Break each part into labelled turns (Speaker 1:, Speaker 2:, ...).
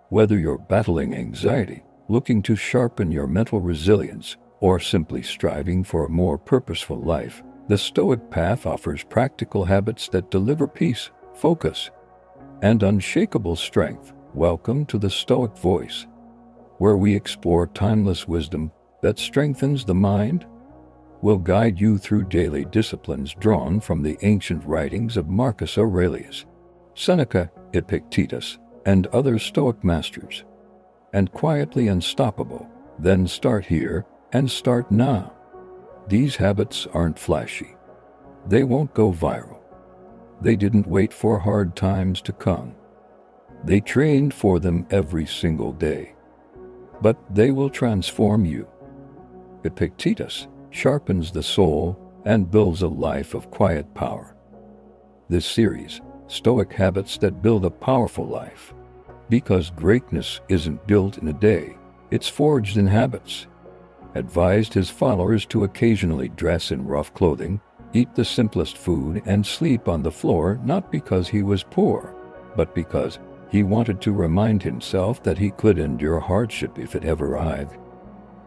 Speaker 1: Whether you're battling anxiety, looking to sharpen your mental resilience, or simply striving for a more purposeful life, the Stoic path offers practical habits that deliver peace, focus, and unshakable strength. Welcome to the Stoic Voice, where we explore timeless wisdom that strengthens the mind. We'll guide you through daily disciplines drawn from the ancient writings of Marcus Aurelius, Seneca, Epictetus, and other Stoic masters. And quietly unstoppable, then start here and start now. These habits aren't flashy. They won't go viral. They didn't wait for hard times to come. They trained for them every single day. But they will transform you. Epictetus sharpens the soul and builds a life of quiet power. This series, Stoic Habits That Build a Powerful Life. Because greatness isn't built in a day, it's forged in habits. Advised his followers to occasionally dress in rough clothing, eat the simplest food, and sleep on the floor, not because he was poor, but because he wanted to remind himself that he could endure hardship if it ever arrived.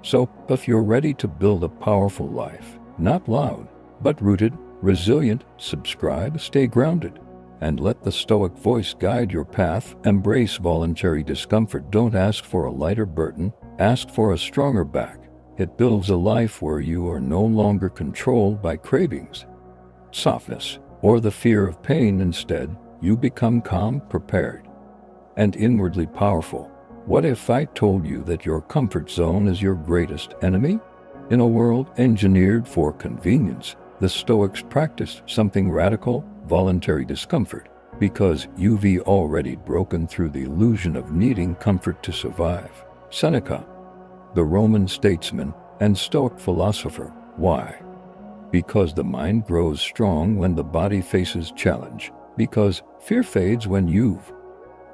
Speaker 1: So, if you're ready to build a powerful life, not loud, but rooted, resilient, subscribe, stay grounded, and let the Stoic voice guide your path. Embrace voluntary discomfort. Don't ask for a lighter burden, ask for a stronger back. It builds a life where you are no longer controlled by cravings, softness, or the fear of pain. Instead, you become calm, prepared, and inwardly powerful. What if I told you that your comfort zone is your greatest enemy? In a world engineered for convenience, the Stoics practiced something radical: voluntary discomfort, because you've already broken through the illusion of needing comfort to survive. Seneca, the Roman statesman and Stoic philosopher. Why? Because the mind grows strong when the body faces challenge, because fear fades when you've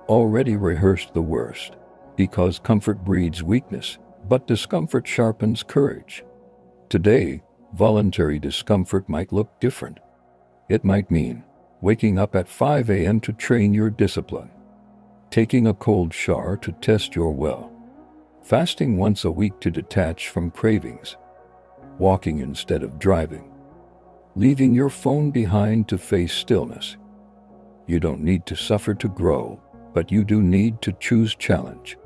Speaker 1: already rehearsed the worst, because comfort breeds weakness, but discomfort sharpens courage. Today, voluntary discomfort might look different. It might mean waking up at 5 a.m. to train your discipline, taking a cold shower to test your will, fasting once a week to detach from cravings, walking instead of driving, leaving your phone behind to face stillness. You don't need to suffer to grow, but you do need to choose challenge.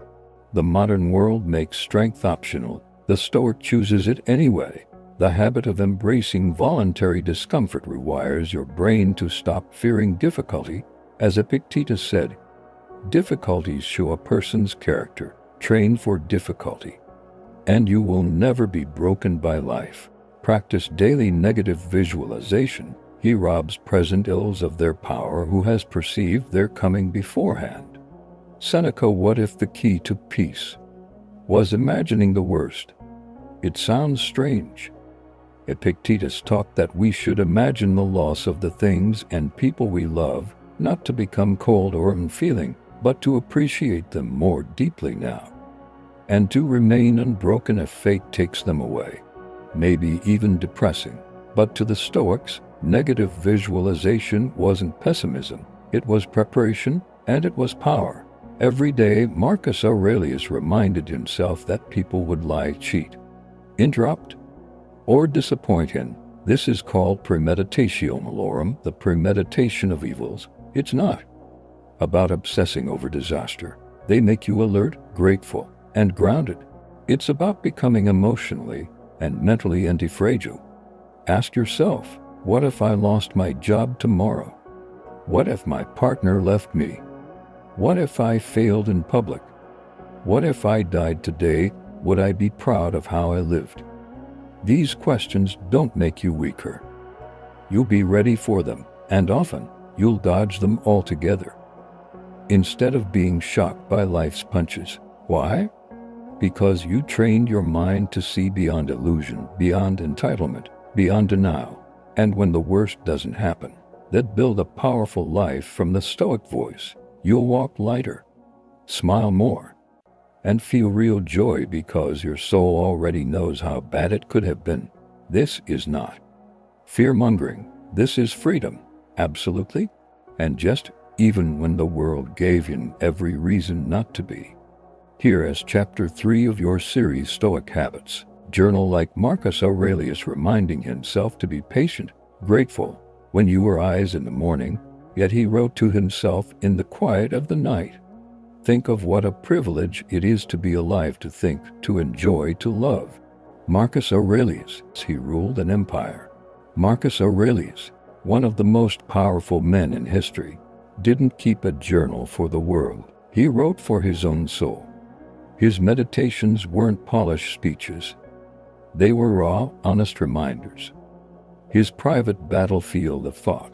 Speaker 1: The modern world makes strength optional. The Stoic chooses it anyway. The habit of embracing voluntary discomfort rewires your brain to stop fearing difficulty. As Epictetus said, difficulties show a person's character. Train for difficulty, and you will never be broken by life. Practice daily negative visualization. He robs present ills of their power who has perceived their coming beforehand. Seneca. What if the key to peace was imagining the worst? It sounds strange. Epictetus taught that we should imagine the loss of the things and people we love, not to become cold or unfeeling, but to appreciate them more deeply now, and to remain unbroken if fate takes them away. Maybe even depressing. But to the Stoics, negative visualization wasn't pessimism, it was preparation, and it was power. Every day, Marcus Aurelius reminded himself that people would lie, cheat, interrupt, or disappoint him. This is called premeditatio malorum, the premeditation of evils. It's not about obsessing over disaster. They make you alert, grateful, and grounded. It's about becoming emotionally and mentally anti-fragile. Ask yourself, what if I lost my job tomorrow? What if my partner left me? What if I failed in public? What if I died today? Would I be proud of how I lived? These questions don't make you weaker. You'll be ready for them, and often you'll dodge them altogether, instead of being shocked by life's punches. Why? Because you trained your mind to see beyond illusion, beyond entitlement, beyond denial. And when the worst doesn't happen, that build a powerful life. From the Stoic voice, you'll walk lighter, smile more, and feel real joy because your soul already knows how bad it could have been. This is not fear-mongering. This is freedom, absolutely, and just even when the world gave you every reason not to be. Here is Chapter 3 of your series Stoic Habits. Journal like Marcus Aurelius, reminding himself to be patient, grateful, when you arise in the morning, yet he wrote to himself in the quiet of the night. Think of what a privilege it is to be alive, to think, to enjoy, to love. Marcus Aurelius, he ruled an empire. Marcus Aurelius, one of the most powerful men in history, didn't keep a journal for the world. He wrote for his own soul. His meditations weren't polished speeches. They were raw, honest reminders. His private battlefield of thought.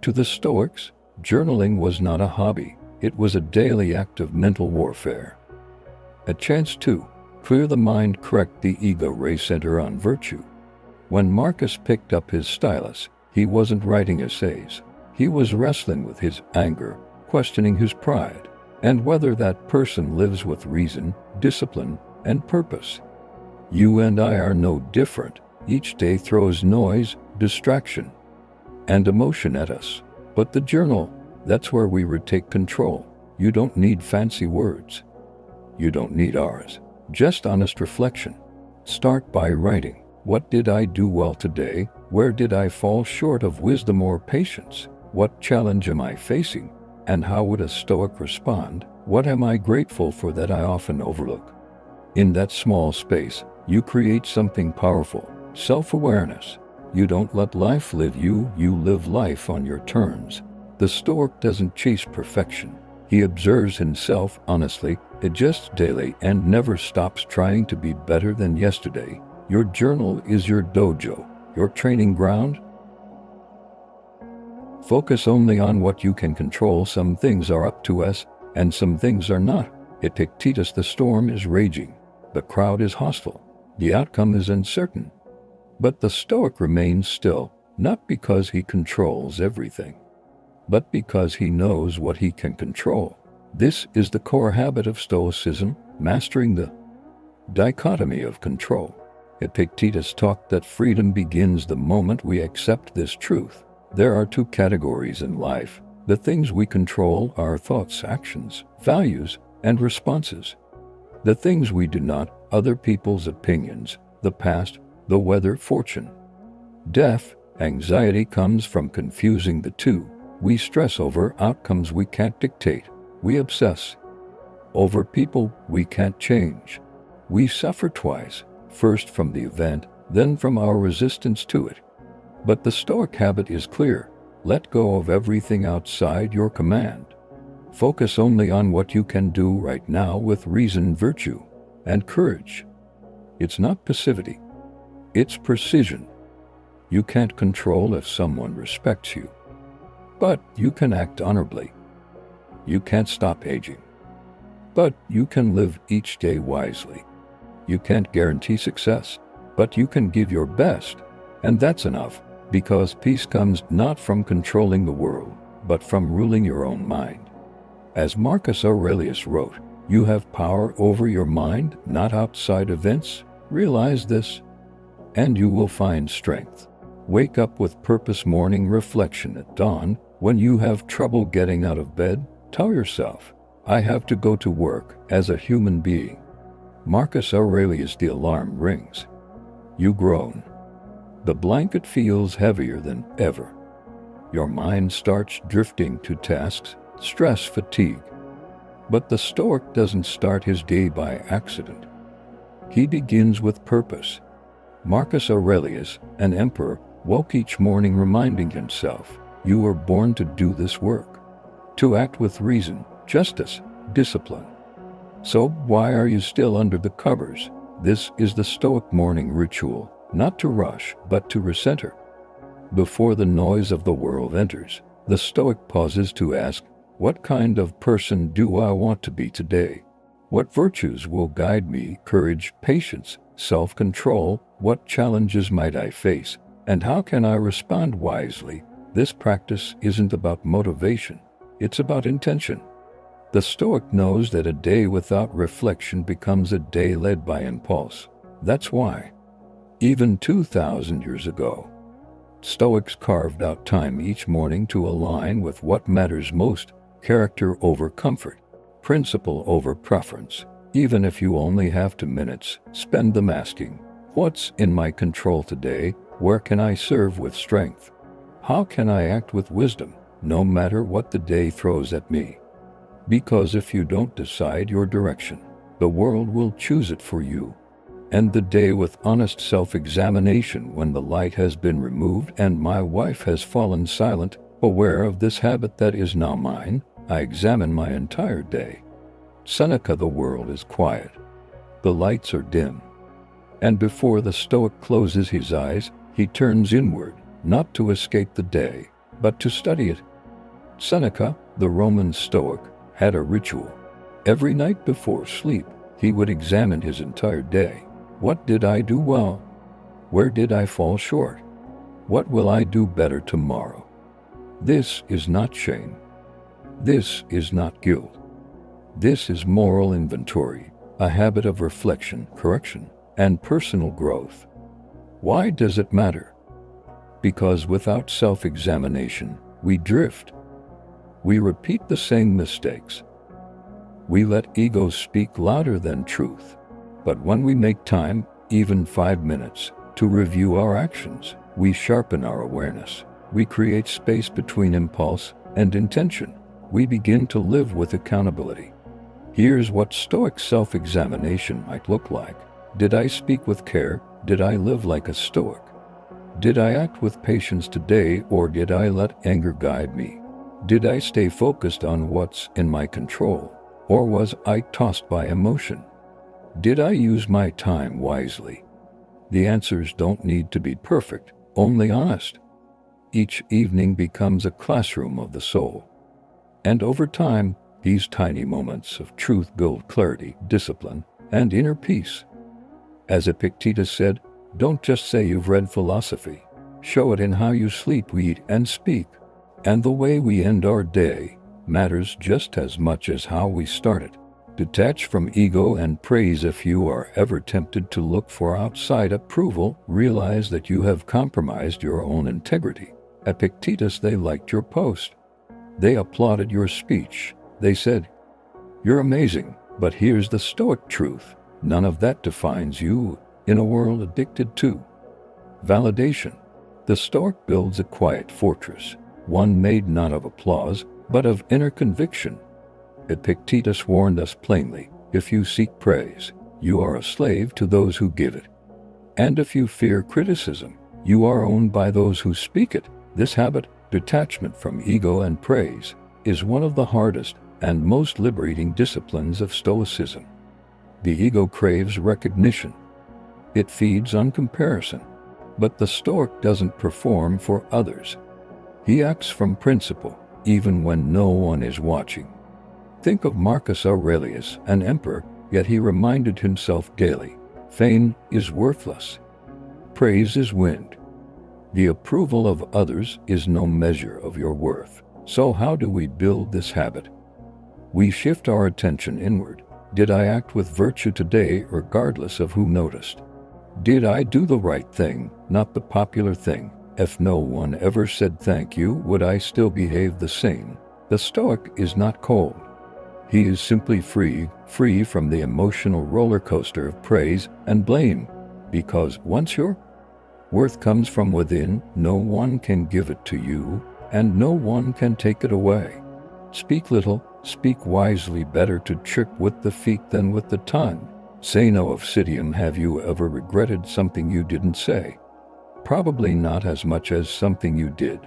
Speaker 1: To the Stoics, journaling was not a hobby. It was a daily act of mental warfare. A chance to clear the mind, correct the ego, recenter on virtue. When Marcus picked up his stylus, he wasn't writing essays. He was wrestling with his anger, questioning his pride, and whether that person lives with reason, discipline, and purpose. You and I are no different. Each day throws noise, distraction, and emotion at us. But the journal, that's where we retake control. You don't need fancy words. You don't need ours. Just honest reflection. Start by writing. What did I do well today? Where did I fall short of wisdom or patience? What challenge am I facing? And how would a Stoic respond? What am I grateful for that I often overlook? In that small space, you create something powerful. Self-awareness. You don't let life live you, you live life on your terms. The Stoic doesn't chase perfection. He observes himself honestly, adjusts daily, and never stops trying to be better than yesterday. Your journal is your dojo, your training ground. Focus only on what you can control. Some things are up to us, and some things are not. Epictetus, the storm is raging. The crowd is hostile. The outcome is uncertain. But the Stoic remains still, not because he controls everything, but because he knows what he can control. This is the core habit of Stoicism, mastering the dichotomy of control. Epictetus taught that freedom begins the moment we accept this truth. There are two categories in life. The things we control are thoughts, actions, values, and responses. The things we do not, other people's opinions, the past, the weather, fortune. Death, anxiety comes from confusing the two. We stress over outcomes we can't dictate. We obsess over people we can't change. We suffer twice, first from the event, then from our resistance to it. But the Stoic habit is clear. Let go of everything outside your command. Focus only on what you can do right now with reason, virtue, and courage. It's not passivity. It's precision. You can't control if someone respects you, but you can act honorably. You can't stop aging, but you can live each day wisely. You can't guarantee success, but you can give your best, and that's enough. Because peace comes not from controlling the world, but from ruling your own mind. As Marcus Aurelius wrote, you have power over your mind, not outside events. Realize this, and you will find strength. Wake up with purpose. Morning reflection at dawn. When you have trouble getting out of bed, tell yourself, I have to go to work as a human being. Marcus Aurelius. The alarm rings. You groan. The blanket feels heavier than ever. Your mind starts drifting to tasks, stress, fatigue. But the Stoic doesn't start his day by accident. He begins with purpose. Marcus Aurelius, an emperor, woke each morning reminding himself, you were born to do this work, to act with reason, justice, discipline. So why are you still under the covers? This is the Stoic morning ritual. Not to rush, but to recenter. Before the noise of the world enters, the Stoic pauses to ask, what kind of person do I want to be today? What virtues will guide me? Courage, patience, self-control. What challenges might I face? And how can I respond wisely? This practice isn't about motivation. It's about intention. The Stoic knows that a day without reflection becomes a day led by impulse. That's why, even 2,000 years ago, Stoics carved out time each morning to align with what matters most: character over comfort, principle over preference. Even if you only have 2 minutes, spend them asking, what's in my control today? Where can I serve with strength? How can I act with wisdom, no matter what the day throws at me? Because if you don't decide your direction, the world will choose it for you. End the day with honest self-examination. When the light has been removed and my wife has fallen silent, aware of this habit that is now mine, I examine my entire day. Seneca: the world is quiet. The lights are dim. And before the Stoic closes his eyes, he turns inward, not to escape the day, but to study it. Seneca, the Roman Stoic, had a ritual. Every night before sleep, he would examine his entire day. What did I do well? Where did I fall short? What will I do better tomorrow? This is not shame. This is not guilt. This is moral inventory, a habit of reflection, correction, and personal growth. Why does it matter? Because without self-examination, we drift. We repeat the same mistakes. We let ego speak louder than truth. But when we make time, even 5 minutes, to review our actions, we sharpen our awareness. We create space between impulse and intention. We begin to live with accountability. Here's what Stoic self-examination might look like. Did I speak with care? Did I live like a Stoic? Did I act with patience today, or did I let anger guide me? Did I stay focused on what's in my control, or was I tossed by emotion? Did I use my time wisely? The answers don't need to be perfect, only honest. Each evening becomes a classroom of the soul. And over time, these tiny moments of truth build clarity, discipline, and inner peace. As Epictetus said, don't just say you've read philosophy. Show it in how you sleep, eat, and speak. And the way we end our day matters just as much as how we start it. Detach from ego and praise. If you are ever tempted to look for outside approval, realize that you have compromised your own integrity. Epictetus: they liked your post. They applauded your speech. They said, you're amazing. But here's the Stoic truth: none of that defines you in a world addicted to validation. The Stoic builds a quiet fortress, one made not of applause, but of inner conviction. Epictetus warned us plainly: if you seek praise, you are a slave to those who give it. And if you fear criticism, you are owned by those who speak it. This habit, detachment from ego and praise, is one of the hardest and most liberating disciplines of Stoicism. The ego craves recognition. It feeds on comparison. But the Stoic doesn't perform for others. He acts from principle, even when no one is watching. Think of Marcus Aurelius, an emperor, yet he reminded himself daily: fame is worthless. Praise is wind. The approval of others is no measure of your worth. So how do we build this habit? We shift our attention inward. Did I act with virtue today, regardless of who noticed? Did I do the right thing, not the popular thing? If no one ever said thank you, would I still behave the same? The Stoic is not cold. He is simply free from the emotional roller coaster of praise and blame. Because once your worth comes from within, no one can give it to you, and no one can take it away. Speak little, speak wisely. Better to trick with the feet than with the tongue. Say no. Obsidian: have you ever regretted something you didn't say? Probably not as much as something you did.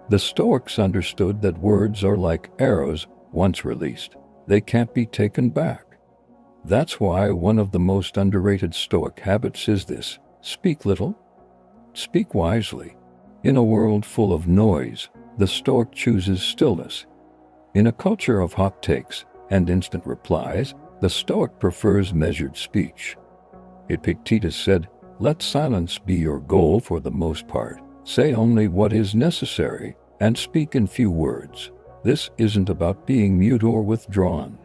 Speaker 1: The Stoics understood that words are like arrows. Once released, they can't be taken back. That's why one of the most underrated Stoic habits is this: speak little, speak wisely. In a world full of noise, the Stoic chooses stillness. In a culture of hot takes and instant replies, the Stoic prefers measured speech. Epictetus said, let silence be your goal for the most part. Say only what is necessary, and speak in few words. This isn't about being mute or withdrawn.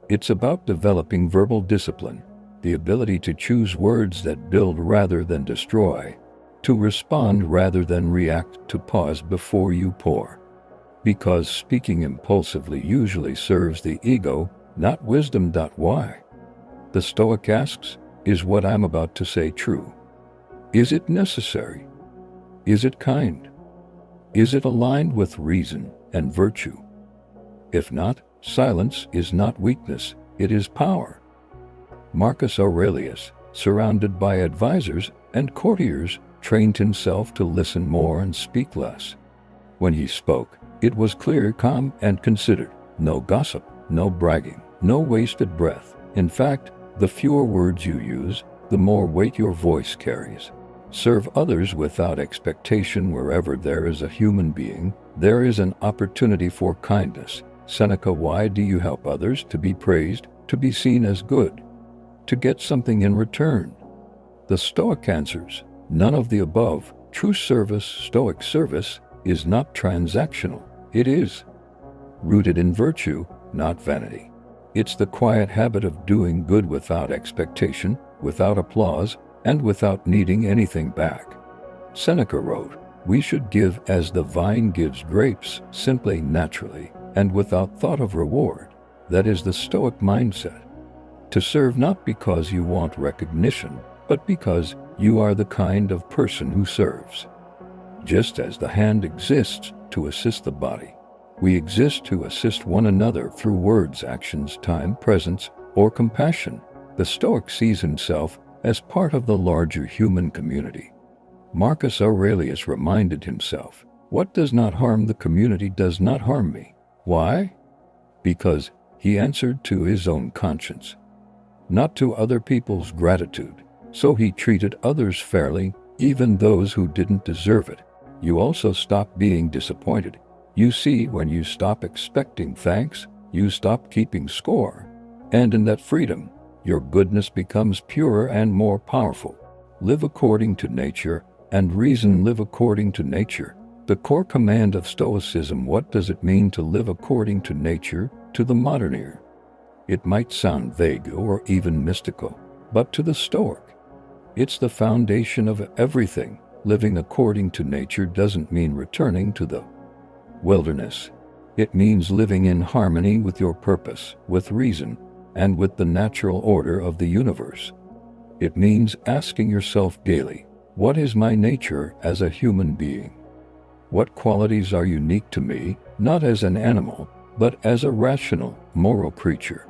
Speaker 1: It's about developing verbal discipline, the ability to choose words that build rather than destroy. to respond rather than react, to pause before you pour. Because speaking impulsively usually serves the ego, not wisdom. Why? The Stoic asks, is what I'm about to say true? Is it necessary? Is it kind? Is it aligned with reason and virtue? If not, silence is not weakness, it is power. Marcus Aurelius, surrounded by advisors and courtiers, trained himself to listen more and speak less. When he spoke, it was clear, calm, and considered. No gossip, no bragging, no wasted breath. In fact, the fewer words you use, the more weight your voice carries. Serve others without expectation. Wherever there is a human being, there is an opportunity for kindness. Seneca. Why do you help others? To be praised, to be seen as good, to get something in return? The Stoic answers, none of the above. True service, Stoic service, is not transactional. It is rooted in virtue, not vanity. It's the quiet habit of doing good without expectation, without applause, and without needing anything back. Seneca wrote, we should give as the vine gives grapes, simply, naturally, and without thought of reward. That is the Stoic mindset. To serve not because you want recognition, but because you are the kind of person who serves. Just as the hand exists to assist the body, we exist to assist one another through words, actions, time, presence, or compassion. The Stoic sees himself as part of the larger human community. Marcus Aurelius reminded himself, what does not harm the community does not harm me. Why? Because he answered to his own conscience, not to other people's gratitude. So he treated others fairly, even those who didn't deserve it. You also stop being disappointed. You see, when you stop expecting thanks, you stop keeping score. And in that freedom, your goodness becomes purer and more powerful. Live according to nature and reason. Live according to nature. The core command of Stoicism. What does it mean to live according to nature? To the modern ear, it might sound vague or even mystical, but to the Stoic, it's the foundation of everything. Living according to nature doesn't mean returning to the wilderness. It means living in harmony with your purpose, with reason, and with the natural order of the universe. It means asking yourself daily, what is my nature as a human being? What qualities are unique to me, not as an animal, but as a rational, moral creature?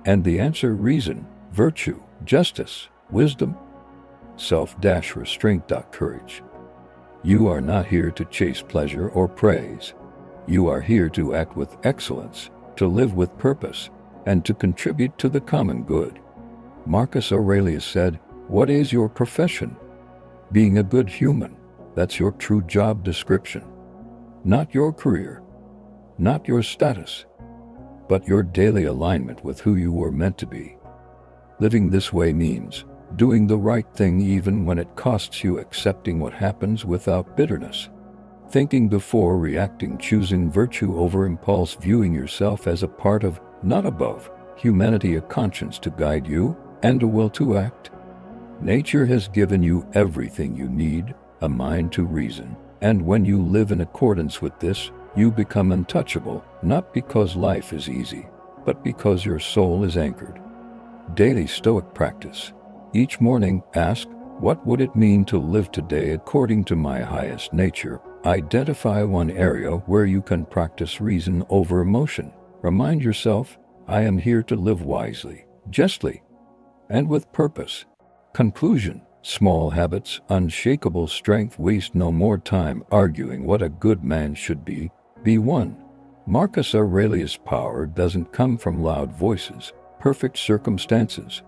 Speaker 1: And the answer, reason, virtue, justice, wisdom, self-restraint. Courage. You are not here to chase pleasure or praise. You are here to act with excellence, to live with purpose, and to contribute to the common good. Marcus Aurelius said, what is your profession? Being a good human, that's your true job description. Not your career, not your status, but your daily alignment with who you were meant to be. Living this way means doing the right thing even when it costs you, accepting what happens without bitterness, thinking before reacting, choosing virtue over impulse, viewing yourself as a part of, not above, humanity, a conscience to guide you, and a will to act. Nature has given you everything you need, a mind to reason, and when you live in accordance with this, you become untouchable, not because life is easy, but because your soul is anchored. Daily Stoic practice. Each morning, ask, what would it mean to live today according to my highest nature? Identify one area where you can practice reason over emotion. Remind yourself, I am here to live wisely, justly, and with purpose. Conclusion. Small habits, unshakable strength. Waste no more time arguing what a good man should be. Be one. Marcus Aurelius' power doesn't come from loud voices, perfect circumstances,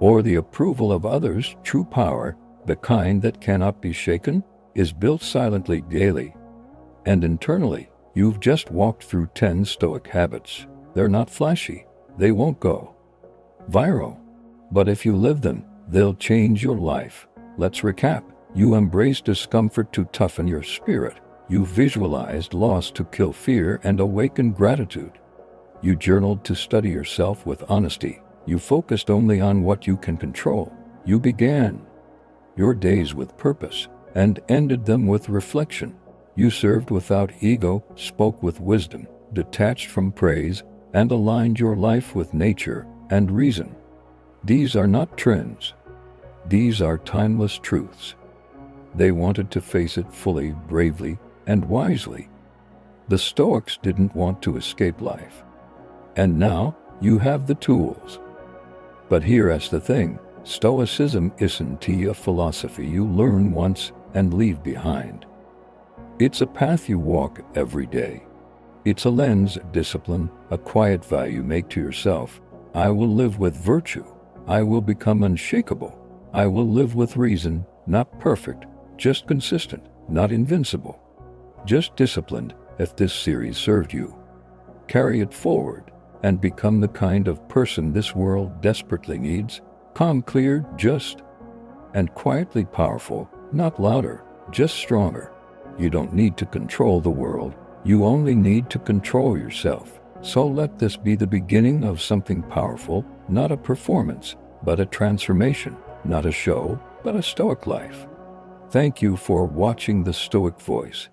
Speaker 1: or the approval of others. True power, the kind that cannot be shaken, is built silently, daily, and internally. You've just walked through 10 Stoic habits. They're not flashy. They won't go viral. But if you live them, they'll change your life. Let's recap. You embraced discomfort to toughen your spirit. You visualized loss to kill fear and awaken gratitude. You journaled to study yourself with honesty. You focused only on what you can control. You began your days with purpose. and ended them with reflection. You served without ego, spoke with wisdom, detached from praise, and aligned your life with nature and reason. These are not trends. These are timeless truths. They wanted to face it fully, bravely, and wisely. The Stoics didn't want to escape life. And now, you have the tools. But here's the thing, Stoicism isn't a philosophy you learn once and leave behind. It's a path you walk every day. It's a lens, a discipline, a quiet vow you make to yourself. I will live with virtue. I will become unshakable. I will live with reason, not perfect, just consistent, not invincible, just disciplined. If this series served you, carry it forward and become the kind of person this world desperately needs. Calm, clear, just, and quietly powerful, not louder, just stronger. You don't need to control the world. You only need to control yourself. So let this be the beginning of something powerful, not a performance, but a transformation, not a show, but a Stoic life. Thank you for watching The Stoic Voice.